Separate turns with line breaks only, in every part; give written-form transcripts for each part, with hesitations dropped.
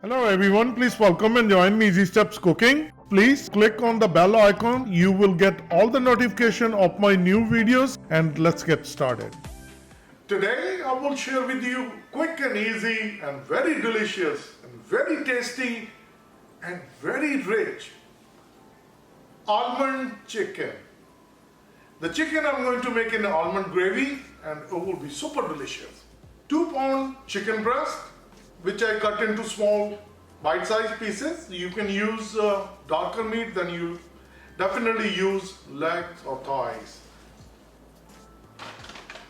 Hello everyone, please welcome and join me Easy Steps Cooking. Please click on the bell icon. You will get all the notification of my new videos and let's get started. Today I will share with you quick and easy and very delicious and very tasty and very rich almond chicken. The chicken I'm going to make in almond gravy and it will be super delicious. 2-pound chicken breast which I cut into small bite-sized pieces. You can use darker meat, then you definitely use legs or thighs.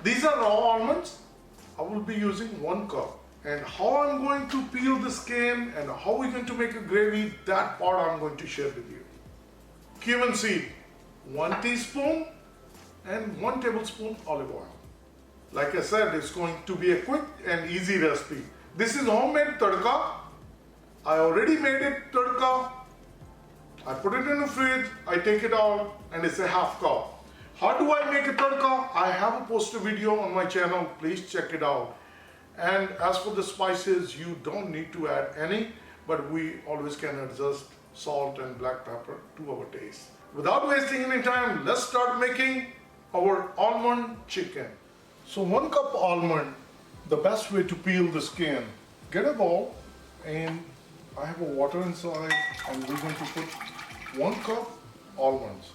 These are raw almonds. I will be using 1 cup. And how I'm going to peel the skin and how we're going to make a gravy, that part I'm going to share with you. Cumin seed, 1 teaspoon and 1 tablespoon olive oil. Like I said, it's going to be a quick and easy recipe. This is homemade tadka. I already made it tadka. I put it in the fridge, I take it out and it's a half cup. How do I make a tadka? I have a posted video on my channel, please check it out. And as for the spices, you don't need to add any, but we always can adjust salt and black pepper to our taste. Without wasting any time, let's start making our almond chicken. So 1 cup almond, the best way to peel the skin. Get a bowl and I have a water inside and we're going to put 1 cup almonds.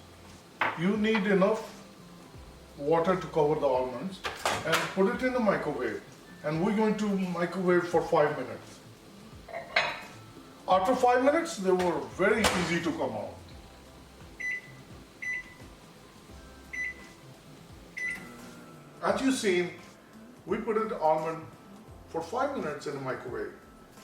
You need enough water to cover the almonds and put it in the microwave. And we're going to microwave for 5 minutes. After 5 minutes, they were very easy to come out. As you've seen, we put in the almond for 5 minutes in the microwave.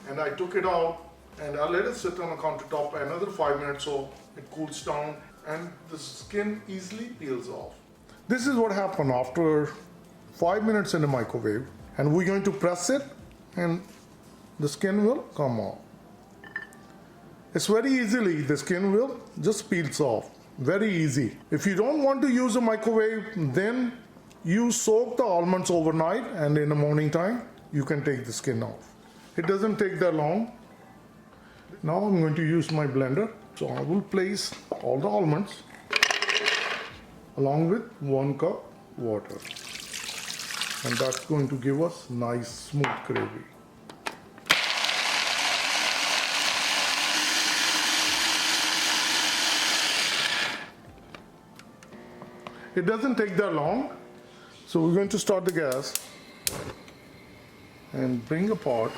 And I took it out and I let it sit on the countertop another 5 minutes so it cools down and the skin easily peels off. This is what happened after 5 minutes in the microwave. And we're going to press it and the skin will come off. It's very easily, the skin will just peels off. Very easy. If you don't want to use a microwave, then you soak the almonds overnight and in the morning time, you can take the skin off. It doesn't take that long. Now I'm going to use my blender. So I will place all the almonds along with 1 cup water. And that's going to give us nice smooth gravy. It doesn't take that long. So we're going to start the gas and bring a pot.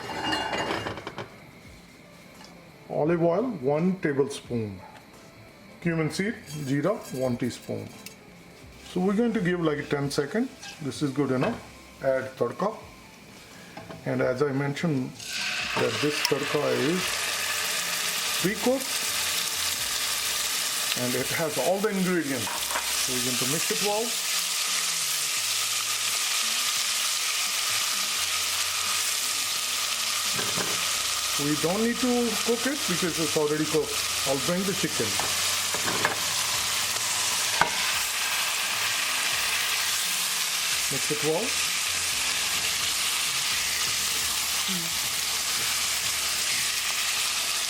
Olive oil, 1 tablespoon. Cumin seed, jeera, 1 teaspoon. So we're going to give like 10 seconds. This is good enough. Add tadka. And as I mentioned, that this tadka is pre-cooked and it has all the ingredients. So we're going to mix it well. We don't need to cook it because it's already cooked. I'll bring the chicken. Mix it well.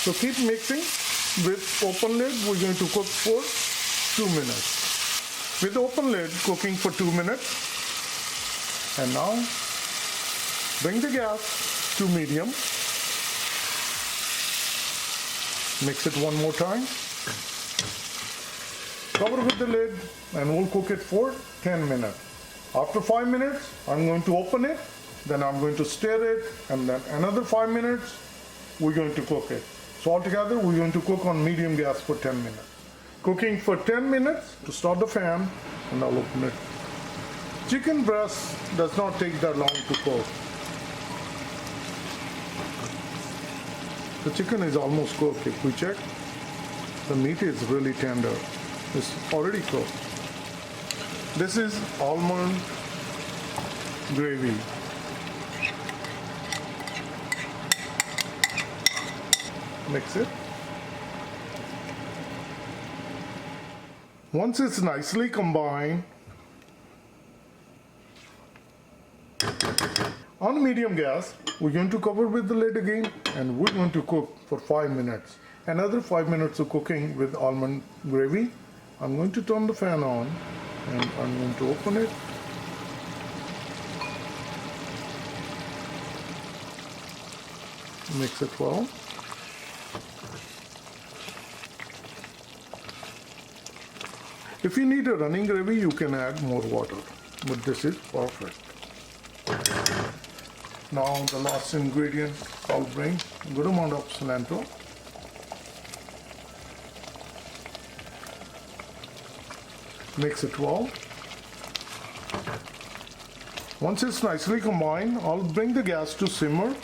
So keep mixing. With open lid, we're going to cook for 2 minutes. With open lid, cooking for 2 minutes. And now, bring the gas to medium. Mix it one more time. Cover with the lid and we'll cook it for 10 minutes. After 5 minutes, I'm going to open it. Then I'm going to stir it and then another 5 minutes, we're going to cook it. So altogether, we're going to cook on medium gas for 10 minutes. Cooking for 10 minutes to start the fan and I'll open it. Chicken breast does not take that long to cook. The chicken is almost cooked. If we check, the meat is really tender. It's already cooked. This is almond gravy. Mix it. Once it's nicely combined, on medium gas, We're going to cover with the lid again and we're going to cook for 5 minutes. Another 5 minutes of cooking with almond gravy. I'm going to turn the fan on and I'm going to open it. Mix it well. If you need a running gravy, you can add more water, but this is perfect. Now the last ingredient, I'll bring a good amount of cilantro. Mix it well. Once it's nicely combined, I'll bring the gas to simmer.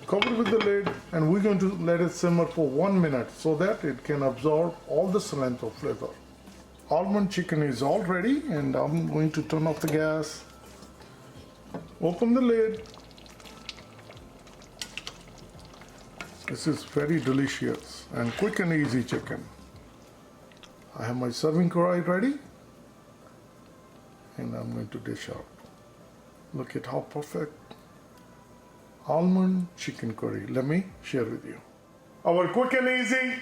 Cover with the lid and we're going to let it simmer for 1 minute so that it can absorb all the cilantro flavor. Almond chicken is all ready and I'm going to turn off the gas. Open the lid. This is very delicious and quick and easy chicken. I have my serving curry ready and I'm going to dish out. Look at how perfect. Almond chicken curry. Let me share with you. Our quick and easy,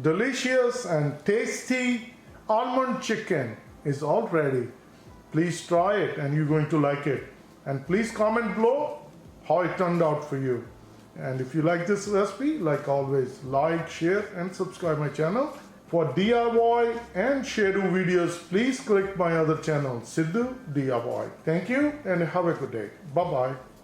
delicious and tasty almond chicken is all ready. Please try it and you're going to like it. And please comment below how it turned out for you. And if you like this recipe, like always, like, share and subscribe my channel. For DIY and Sidhu videos, please click my other channel, Sidhu DIY. Thank you and have a good day. Bye-bye.